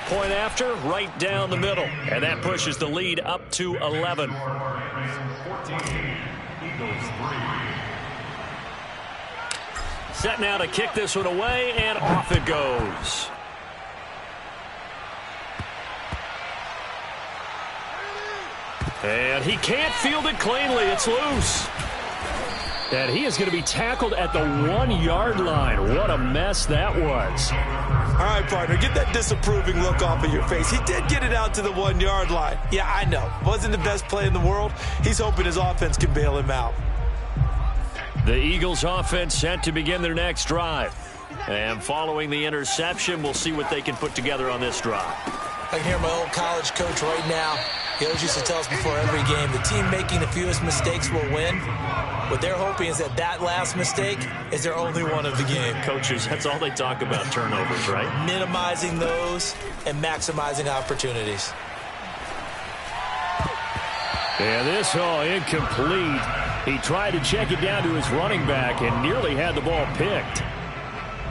Point after, right down the middle. And that pushes the lead up to 11. Set now to kick this one away, and off it goes. And he can't field it cleanly. It's loose. And he is going to be tackled at the 1-yard line. What a mess that was. All right, partner, get that disapproving look off of your face. He did get it out to the 1-yard line. Yeah, I know. Wasn't the best play in the world. He's hoping his offense can bail him out. The Eagles offense set to begin their next drive. And following the interception, we'll see what they can put together on this drive. I can hear my old college coach right now. He always used to tell us before every game, the team making the fewest mistakes will win. What they're hoping is that that last mistake is their only one of the game. Coaches, that's all they talk about, turnovers, right? Minimizing those and maximizing opportunities. And this all incomplete. He tried to check it down to his running back and nearly had the ball picked.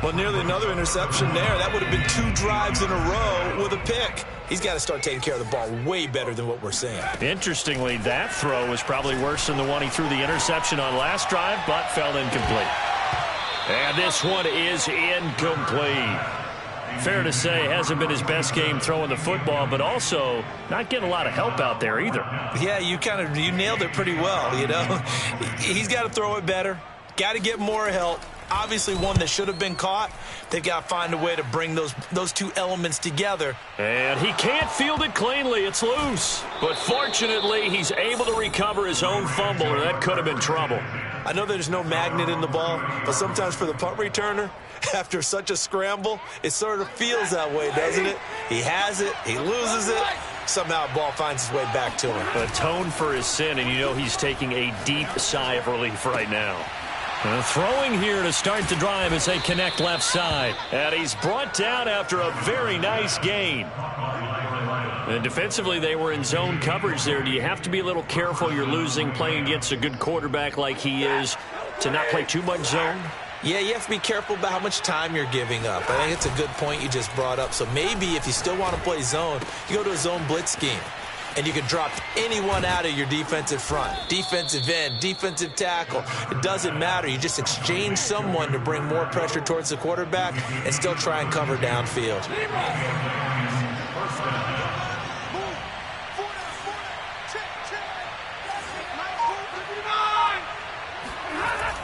Well, nearly another interception there. That would have been 2 drives in a row with a pick. He's got to start taking care of the ball way better than what we're seeing. Interestingly, that throw was probably worse than the one he threw the interception on last drive, but fell incomplete. And this one is incomplete. Fair to say, hasn't been his best game throwing the football, but also not getting a lot of help out there either. Yeah, you nailed it pretty well, you know. He's got to throw it better. Got to get more help. Obviously one that should have been caught. They've got to find a way to bring those two elements together. And he can't field it cleanly. It's loose. But fortunately, he's able to recover his own fumble, or that could have been trouble. I know there's no magnet in the ball, but sometimes for the punt returner, after such a scramble, it sort of feels that way, doesn't it? He has it, he loses it, somehow the ball finds its way back to him. Atone for his sin, and you know he's taking a deep sigh of relief right now. Throwing here to start the drive as they connect left side. And he's brought down after a very nice gain. And defensively, they were in zone coverage there. Do you have to be a little careful? You're losing, playing against a good quarterback like he is, to not play too much zone? Yeah, you have to be careful about how much time you're giving up. I think it's a good point you just brought up. So maybe if you still want to play zone, you go to a zone blitz scheme. And you can drop anyone out of your defensive front. Defensive end, defensive tackle. It doesn't matter. You just exchange someone to bring more pressure towards the quarterback and still try and cover downfield.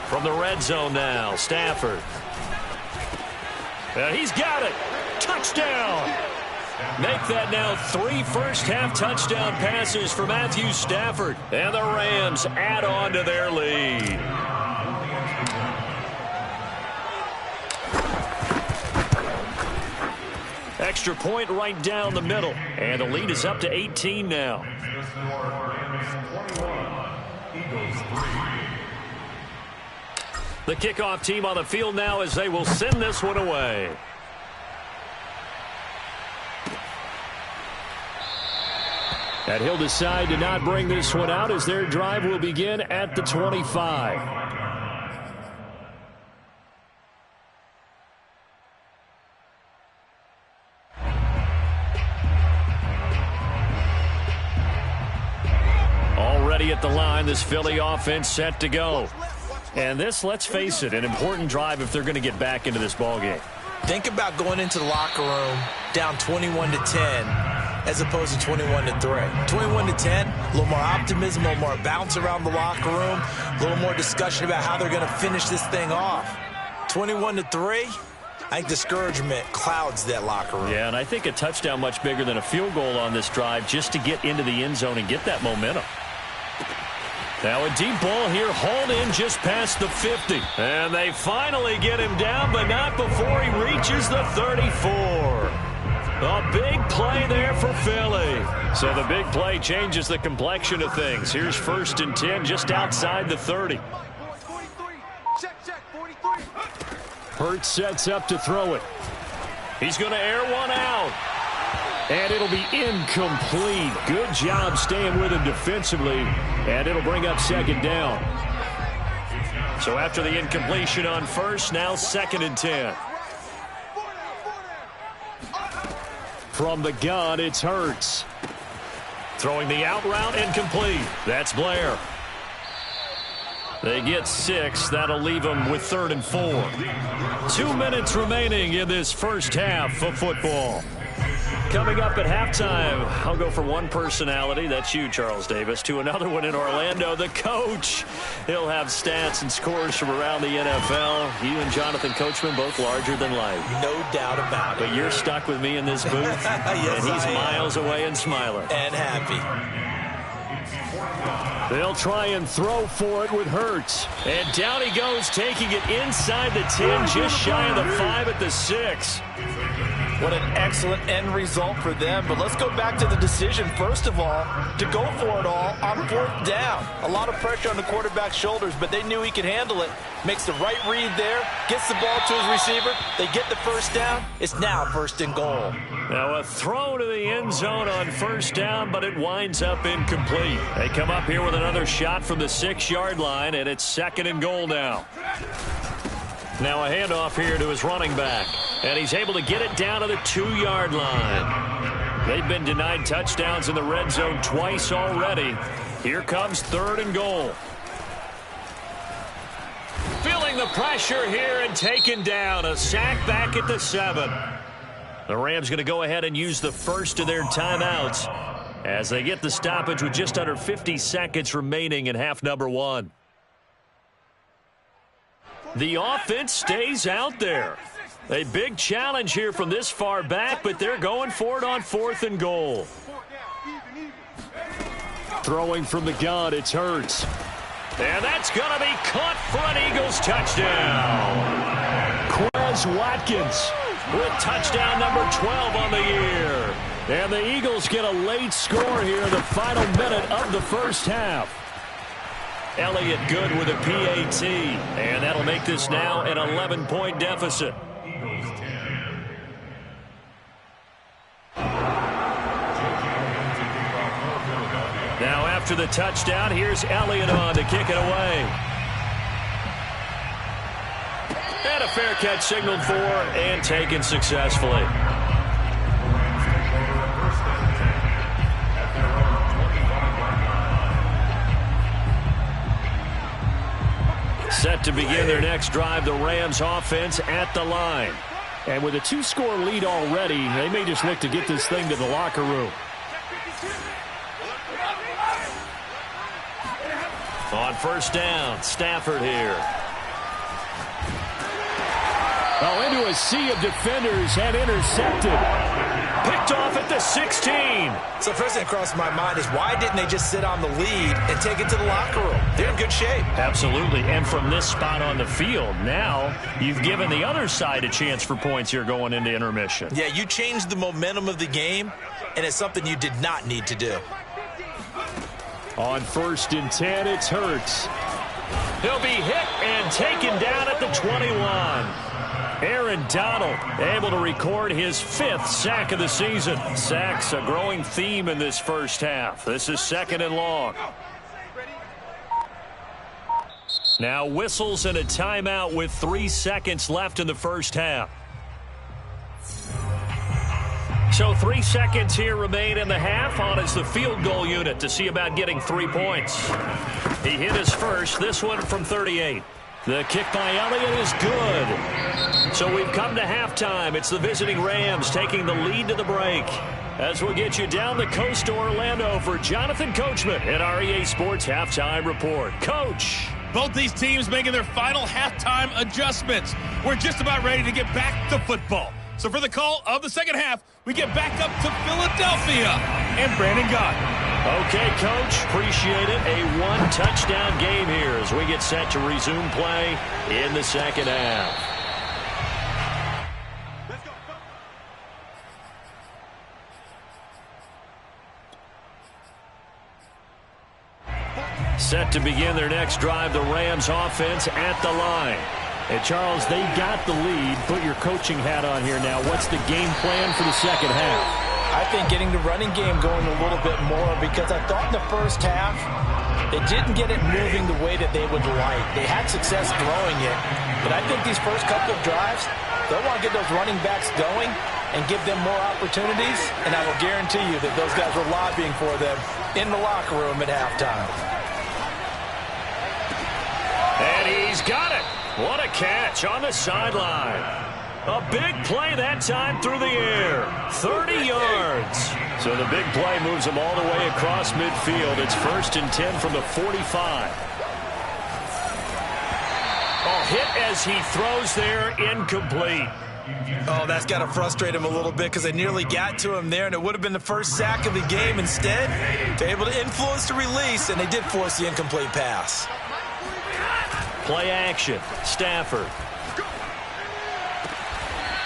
From the red zone now, Stafford. He's got it. Touchdown. Make that now 3 first-half touchdown passes for Matthew Stafford. And the Rams add on to their lead. Extra point right down the middle. And the lead is up to 18 now. The kickoff team on the field now as they will send this one away. And he'll decide to not bring this one out as their drive will begin at the 25. Already at the line, this Philly offense set to go. And this, let's face it, an important drive if they're going to get back into this ballgame. Think about going into the locker room down 21-10. As opposed to 21-3. 21-10, a little more optimism, a little more bounce around the locker room, a little more discussion about how they're going to finish this thing off. 21-3, I think discouragement clouds that locker room. Yeah, and I think a touchdown much bigger than a field goal on this drive just to get into the end zone and get that momentum. Now a deep ball here, hauled in just past the 50. And they finally get him down, but not before he reaches the 34. A big play there for Philly. So the big play changes the complexion of things. Here's 1st and 10 just outside the 30. Hurts sets up to throw it. He's going to air one out. And it'll be incomplete. Good job staying with him defensively. And it'll bring up 2nd down. So after the incompletion on 1st, now 2nd and 10. From the gun, it's Hurts. Throwing the out route and complete. That's Blair. They get 6. That'll leave them with 3rd and 4. 2 minutes remaining in this first half of football. Coming up at halftime, I'll go from one personality, that's you, Charles Davis, to another one in Orlando, the coach. He'll have stats and scores from around the NFL. You and Jonathan Coachman, both larger than life. No doubt about it. But you're stuck with me in this booth, yes, and he's miles away and smiling. And happy. They'll try and throw for it with Hurts. And down he goes, taking it inside the 10, just shy of the 5 at the 6. What an excellent end result for them. But let's go back to the decision, first of all, to go for it all on 4th down. A lot of pressure on the quarterback's shoulders, but they knew he could handle it. Makes the right read there, gets the ball to his receiver. They get the first down. It's now 1st and goal. Now a throw to the end zone on 1st down, but it winds up incomplete. They come up here with another shot from the 6-yard line, and it's 2nd and goal now. Now a handoff here to his running back. And he's able to get it down to the 2-yard line. They've been denied touchdowns in the red zone twice already. Here comes 3rd and goal. Feeling the pressure here and taken down. A sack back at the 7. The Rams going to go ahead and use the first of their timeouts as they get the stoppage with just under 50 seconds remaining in half number 1. The offense stays out there. A big challenge here from this far back, but they're going for it on 4th and goal. Throwing from the gun, it's Hurts. And that's going to be caught for an Eagles touchdown. Quez Watkins with touchdown number 12 on the year. And the Eagles get a late score here in the final minute of the first half. Elliott good with a PAT, and that'll make this now an 11-point deficit. Now after the touchdown, here's Elliott on to kick it away. And a fair catch signaled for and taken successfully. Set to begin their next drive, the Rams offense at the line. And with a 2-score lead already, they may just look to get this thing to the locker room. On 1st down, Stafford here. Oh, into a sea of defenders and intercepted. Picked off at the 16. So first thing that crossed my mind is why didn't they just sit on the lead and take it to the locker room? They're in good shape. Absolutely. And from this spot on the field, now you've given the other side a chance for points here going into intermission. Yeah, you changed the momentum of the game, and it's something you did not need to do. On 1st and 10, it's Hurts. He'll be hit and taken down at the 21. Aaron Donald able to record his 5th sack of the season. Sacks a growing theme in this first half. This is 2nd and long. Now whistles and a timeout with 3 seconds left in the first half. So 3 seconds here remain in the half. On is the field goal unit to see about getting 3 points. He hit his first, this one from 38. The kick by Elliott is good. So we've come to halftime. It's the visiting Rams taking the lead to the break. As we'll get you down the coast to Orlando for Jonathan Coachman at our EA Sports Halftime Report. Coach. Both these teams making their final halftime adjustments. We're just about ready to get back to football. So for the call of the second half, we get back up to Philadelphia and Brandon Gott. Okay, Coach, appreciate it. A 1-touchdown game here as we get set to resume play in the second half. Set to begin their next drive, the Rams offense at the line. And Charles, they got the lead. Put your coaching hat on here now. What's the game plan for the second half? I think getting the running game going a little bit more, because I thought in the first half they didn't get it moving the way that they would like. They had success throwing it, but I think these first couple of drives, they'll want to get those running backs going and give them more opportunities, and I will guarantee you that those guys were lobbying for them in the locker room at halftime. And he's got it. What a catch on the sideline. A big play that time through the air. 30 yards. So the big play moves him all the way across midfield. It's 1st and 10 from the 45. Oh, hit as he throws there, incomplete. Oh, that's got to frustrate him a little bit because they nearly got to him there, and it would have been the first sack of the game. Instead, they're able to influence the release, and they did force the incomplete pass. Play action. Stafford.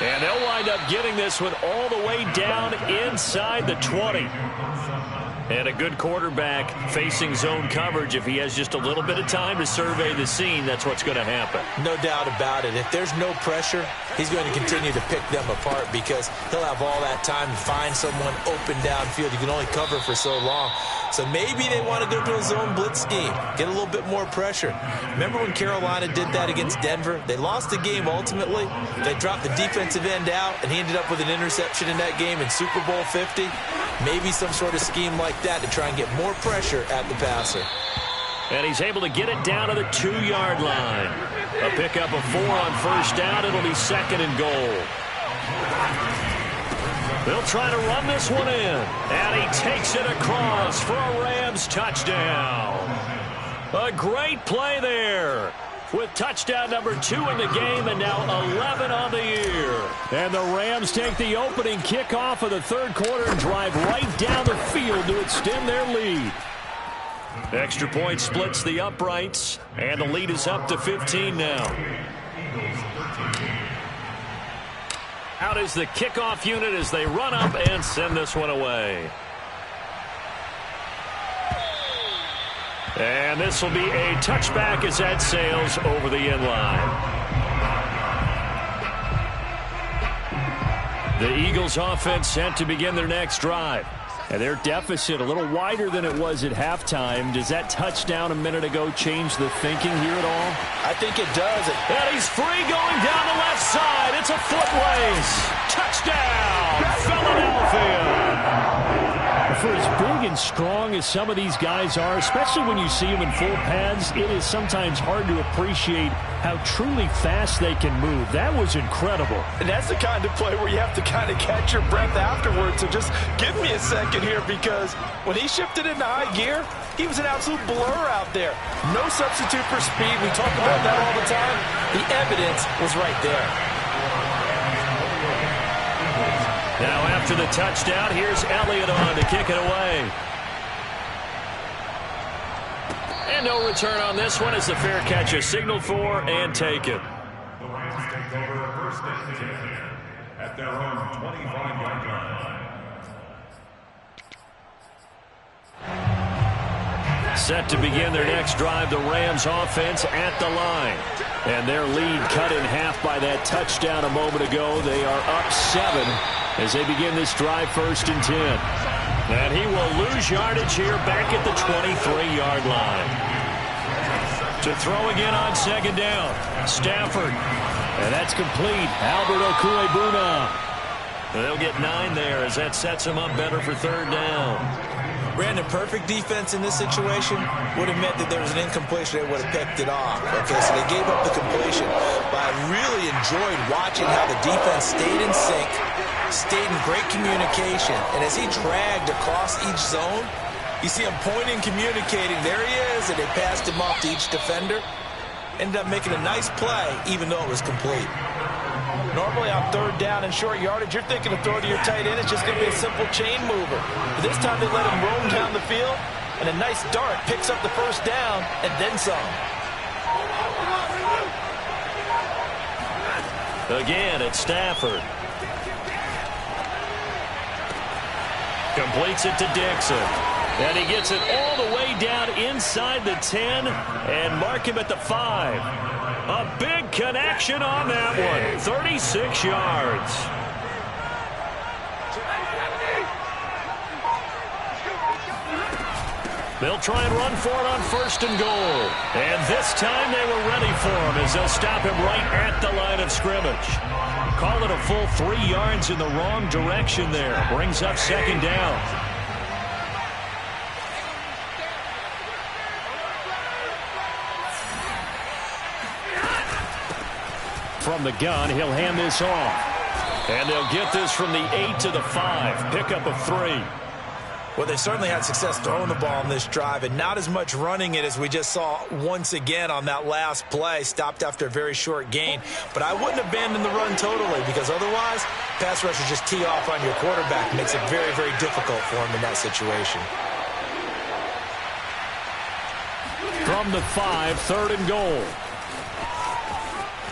And they'll wind up getting this one all the way down inside the 20. And a good quarterback facing zone coverage. If he has just a little bit of time to survey the scene, that's what's going to happen. No doubt about it. If there's no pressure, he's going to continue to pick them apart because he'll have all that time to find someone open downfield. You can only cover for so long. So maybe they want to go to a zone blitz scheme, get a little bit more pressure. Remember when Carolina did that against Denver? They lost the game ultimately. They dropped the defensive end out, and he ended up with an interception in that game in Super Bowl 50. Maybe some sort of scheme like that to try and get more pressure at the passer. And he's able to get it down to the 2-yard line. A pickup of 4 on first down. It'll be 2nd and goal. They'll try to run this one in. And he takes it across for a Rams touchdown. A great play there. With touchdown number 2 in the game and now 11 on the year. And the Rams take the opening kickoff of the third quarter and drive right down the field to extend their lead. Extra point splits the uprights, and the lead is up to 15 now. Out is the kickoff unit as they run up and send this one away. And this will be a touchback as that sails over the end line. The Eagles offense set to begin their next drive. And their deficit a little wider than it was at halftime. Does that touchdown a minute ago change the thinking here at all? I think it does. And he's free going down the left side. It's a foot race. Touchdown, Philadelphia. For as big and strong as some of these guys are, especially when you see them in full pads, it is sometimes hard to appreciate how truly fast they can move. That was incredible. And that's the kind of play where you have to kind of catch your breath afterwards. So just give me a second here, because when he shifted into high gear, he was an absolute blur out there. No substitute for speed. We talk about that all the time. The evidence was right there. Now after the touchdown, here's Elliott on to kick it away. And no return on this one as the fair catch is signaled for and taken. The Rams take over first and 10 at their own 25-yard line. Set to begin their next drive, the Rams offense at the line. And their lead cut in half by that touchdown a moment ago. They are up 7 as they begin this drive, 1st and 10. And he will lose yardage here back at the 23-yard line. To throw again on 2nd down, Stafford. And that's complete. Albert Okwuegbuna. They'll get 9 there as that sets him up better for 3rd down. Brandon, perfect defense in this situation would have meant that there was an incompletion. They would have picked it off. Okay, so they gave up the completion. But I really enjoyed watching how the defense stayed in sync, stayed in great communication. And as he dragged across each zone, you see him pointing, communicating. There he is, and they passed him off to each defender. Ended up making a nice play, even though it was complete. Normally on 3rd down and short yardage, you're thinking to throw to your tight end. It's just going to be a simple chain mover. But this time they let him roam down the field, and a nice dart picks up the 1st down and then some. Again, it's Stafford. Completes it to Dixon. And he gets it all the way down inside the 10 and mark him at the 5. A big connection on that one. 36 yards. They'll try and run for it on 1st and goal. And this time they were ready for him as they'll stop him right at the line of scrimmage. call it a full 3 yards in the wrong direction there. Brings up second down. From the gun, he'll hand this off. And they'll get this from the 8 to the 5. Pickup of 3. Well, they certainly had success throwing the ball on this drive and not as much running it as we just saw once again on that last play. Stopped after a very short gain. But I wouldn't abandon the run totally because otherwise, pass rushers just tee off on your quarterback. Makes it very, very difficult for him in that situation. From the 5, 3rd and goal.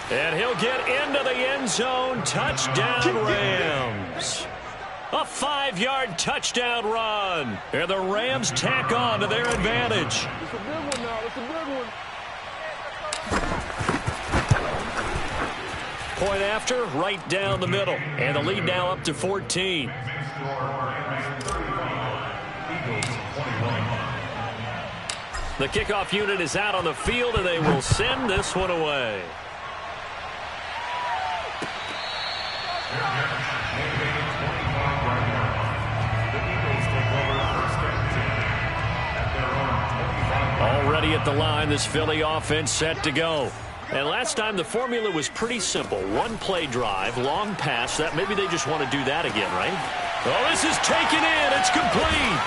And he'll get into the end zone. Touchdown, Rams. A 5-yard touchdown run. And the Rams tack on to their advantage. It's a big one now. It's a big one. Point after, right down the middle. And the lead now up to 14. The kickoff unit is out on the field, and they will send this one away. Already at the line, this Philly offense set to go. And last time the formula was pretty simple. One play drive, long pass. That maybe they just want to do that again, right? Oh, this is taken in. It's complete.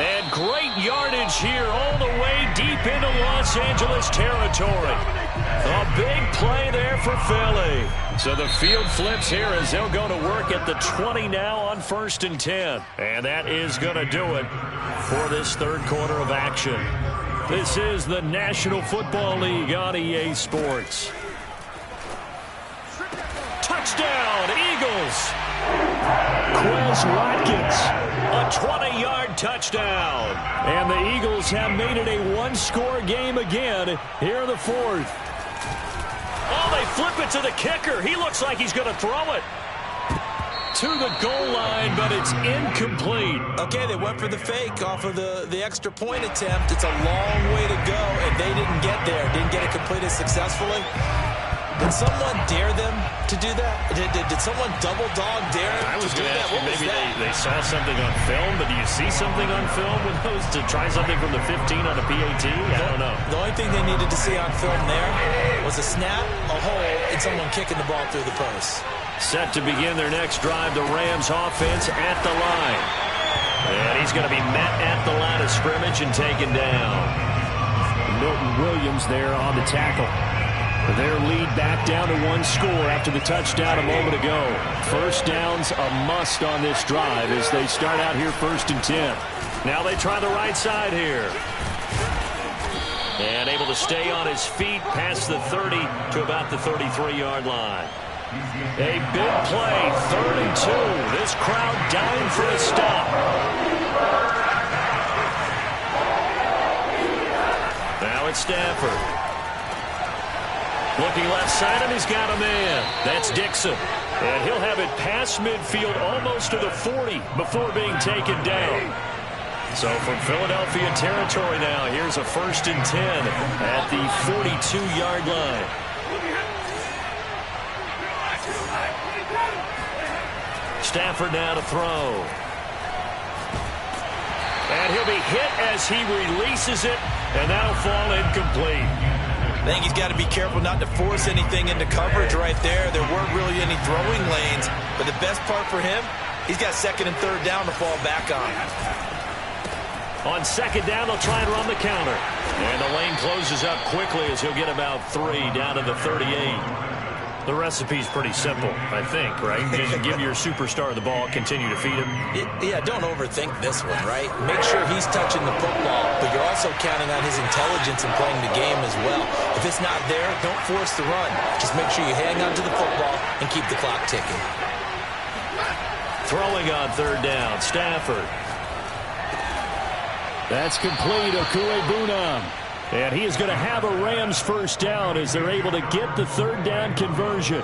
And great yardage here all the way deep into Los Angeles territory. A big play there for Philly. So the field flips here as they'll go to work at the 20 now on 1st and 10. And that is going to do it for this third quarter of action. This is the National Football League on EA Sports. Touchdown, Eagles. Quez Watkins, a 20-yard touchdown. And the Eagles have made it a one-score game again here in the 4th. Oh, they flip it to the kicker. He looks like he's going to throw it to the goal line, but it's incomplete. Okay, they went for the fake off of the extra point attempt. It's a long way to go, and they didn't get there. Didn't get it completed successfully. Did someone dare them to do that? Did someone double dog dare I was to do going to that? ask you, maybe they saw something on film, but do you see something on film with those to try something from the 15 on a PAT? I don't know. The only thing they needed to see on film there was a snap, a hole, and someone kicking the ball through the post. Set to begin their next drive, the Rams offense at the line. And he's going to be met at the line of scrimmage and taken down. Milton Williams there on the tackle. Their lead back down to 1 score after the touchdown a moment ago. First down's a must on this drive as they start out here 1st and 10. Now they try the right side here. And able to stay on his feet past the 30 to about the 33-yard line. A big play, 3rd and 2. This crowd dying for a stop. Now it's Stafford. Looking left side, and he's got a man. That's Dixon. And he'll have it past midfield almost to the 40 before being taken down. So from Philadelphia territory now, here's a 1st and 10 at the 42-yard line. Stafford now to throw. And he'll be hit as he releases it, and that'll fall incomplete. I think he's got to be careful not to force anything into coverage right there. There weren't really any throwing lanes, but the best part for him, he's got 2nd and 3rd down to fall back on. On 2nd down, they'll try and run the counter. And the lane closes up quickly as he'll get about 3 down to the 38. The recipe's pretty simple, I think, right? Just give your superstar the ball, continue to feed him. Yeah, don't overthink this one, right? Make sure he's touching the football, but you're also counting on his intelligence in playing the game as well. If it's not there, don't force the run. Just make sure you hang on to the football and keep the clock ticking. Throwing on 3rd down, Stafford. That's complete, Okuebunam. And he is going to have a Rams 1st down as they're able to get the 3rd down conversion.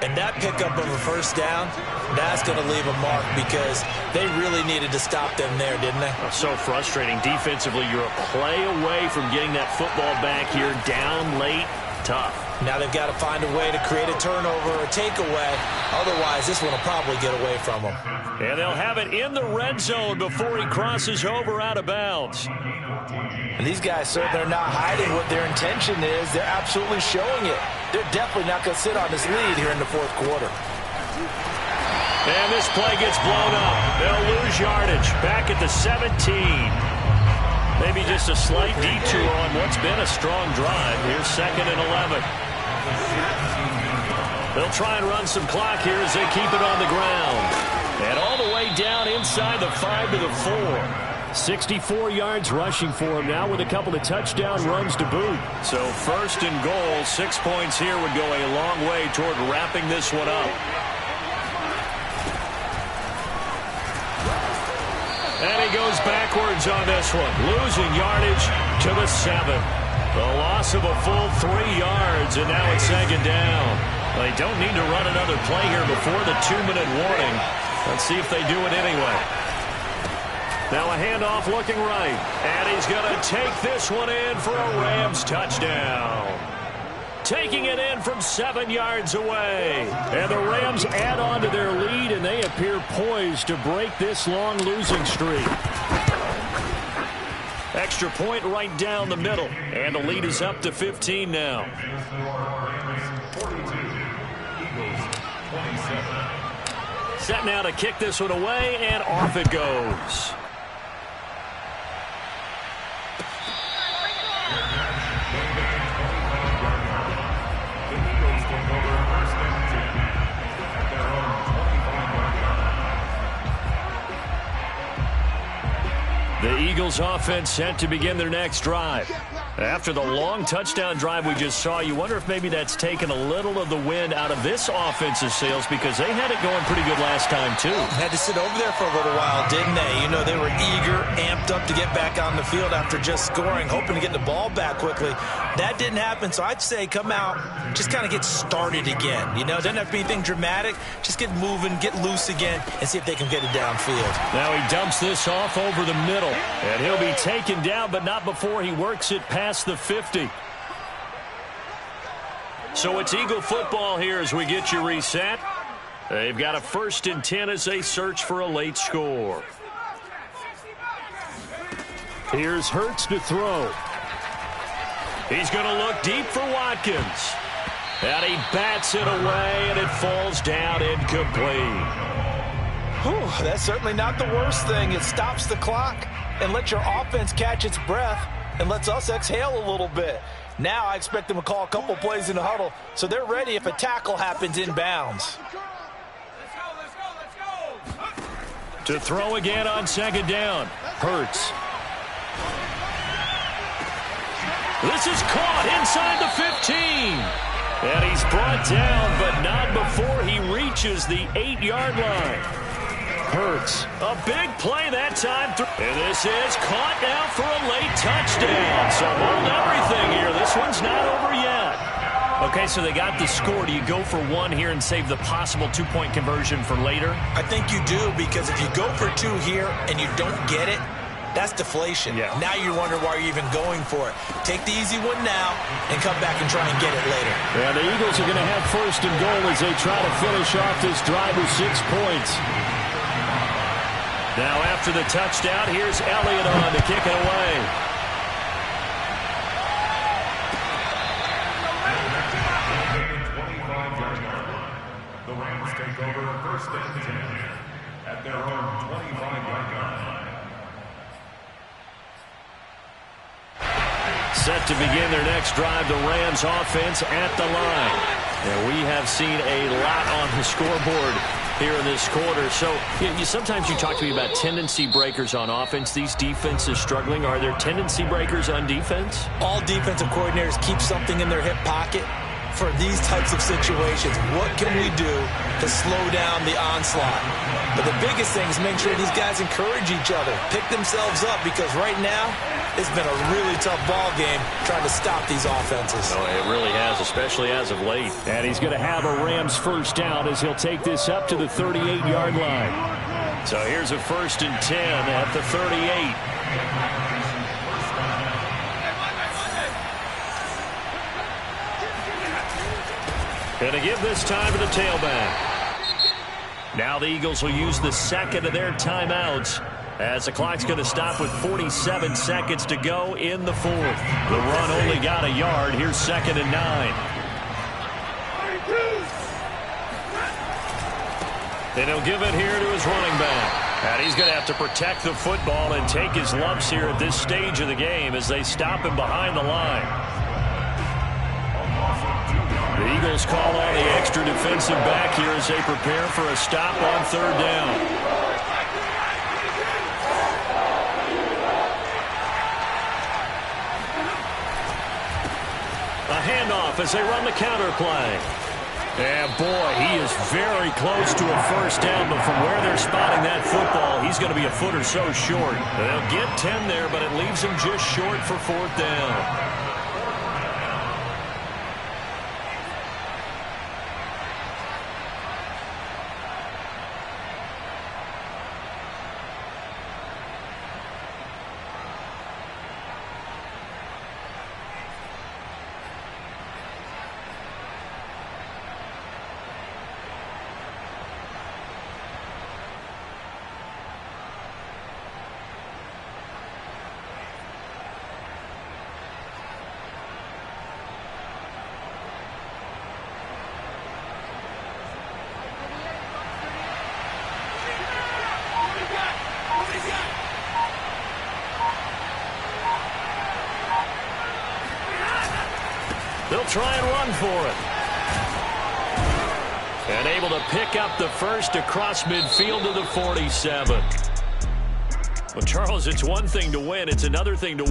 And that pickup of a 1st down, that's going to leave a mark because they really needed to stop them there, didn't they? So frustrating. Defensively, you're a play away from getting that football back here down late. Tough. Now they've got to find a way to create a turnover or a takeaway. Otherwise, this one will probably get away from them. And they'll have it in the red zone before he crosses over out of bounds. And these guys, sir, they're not hiding what their intention is. They're absolutely showing it. They're definitely not going to sit on this lead here in the fourth quarter. And this play gets blown up. They'll lose yardage. Back at the 17. Maybe just a slight detour on what's been a strong drive. Here's 2nd and 11. They'll try and run some clock here as they keep it on the ground. And all the way down inside the 5 to the 4. 64 yards rushing for him now with a couple of touchdown runs to boot. So 1st and goal, 6 points here would go a long way toward wrapping this one up. And he goes backwards on this one, losing yardage to the 7. The loss of a full 3 yards, and now it's 2nd down. Well, they don't need to run another play here before the 2-minute warning. Let's see if they do it anyway. Now a handoff looking right, and he's going to take this one in for a Rams touchdown. Taking it in from 7 yards away. And the Rams add on to their lead, and they appear poised to break this long losing streak. Extra point right down the middle, and the lead is up to 15 now. Set now to kick this one away, and off it goes. The Eagles offense set to begin their next drive. After the long touchdown drive we just saw, you wonder if maybe that's taken a little of the wind out of this offense's sails, because they had it going pretty good last time too. Had to sit over there for a little while, didn't they? You know, they were eager, amped up to get back on the field after just scoring, hoping to get the ball back quickly. That didn't happen, so I'd say come out, just kind of get started again. You know, it doesn't have to be anything dramatic. Just get moving, get loose again, and see if they can get it downfield. Now he dumps this off over the middle, and he'll be taken down, but not before he works it past the 50. So it's Eagle football here as we get you reset. They've got a 1st and 10 as they search for a late score. Here's Hurts to throw. He's going to look deep for Watkins. And he bats it away, and it falls down incomplete. Whew, that's certainly not the worst thing. It stops the clock and lets your offense catch its breath and lets us exhale a little bit. Now I expect them to call a couple plays in the huddle, so they're ready if a tackle happens inbounds. To throw again on 2nd down. Hurts. This is caught inside the 15. And he's brought down, but not before he reaches the 8-yard line. Hurts. A big play that time. And this is caught now for a late touchdown. So hold everything here. This one's not over yet. Okay, so they got the score. Do you go for one here and save the possible 2-point conversion for later? I think you do, because if you go for 2 here and you don't get it, that's deflation. Yeah. Now you wonder why you're even going for it. Take the easy one now and come back and try and get it later. Yeah, the Eagles are going to have 1st and goal as they try to finish off this drive with 6 points. Now after the touchdown, here's Elliott on to kick it away. The Rams take over 1st and 10 at their own 25-yard line. Set to begin their next drive, the Rams offense at the line. And we have seen a lot on the scoreboard here in this quarter. So sometimes you talk to me about tendency breakers on offense. These defenses struggling. Are there tendency breakers on defense? All defensive coordinators keep something in their hip pocket for these types of situations. What can we do to slow down the onslaught? But the biggest thing is make sure these guys encourage each other, pick themselves up, because right now it's been a really tough ball game trying to stop these offenses. Oh, it really has, especially as of late. And he's going to have a Rams 1st down as he'll take this up to the 38-yard line. So here's a 1st and 10 at the 38. And to give this time to the tailback. Now the Eagles will use the second of their timeouts as the clock's going to stop with 47 seconds to go in the fourth. The run only got a yard. Here's 2nd and 9. And he'll give it here to his running back. And he's going to have to protect the football and take his lumps here at this stage of the game as they stop him behind the line. The Eagles call on the extra defensive back here as they prepare for a stop on 3rd down. A handoff as they run the counter play. And boy, he is very close to a first down, but from where they're spotting that football, he's going to be a foot or so short. They'll get 10 there, but it leaves him just short for 4th down. They'll try and run for it. And able to pick up the first across midfield to the 47. Well, Charles, it's one thing to win. It's another thing to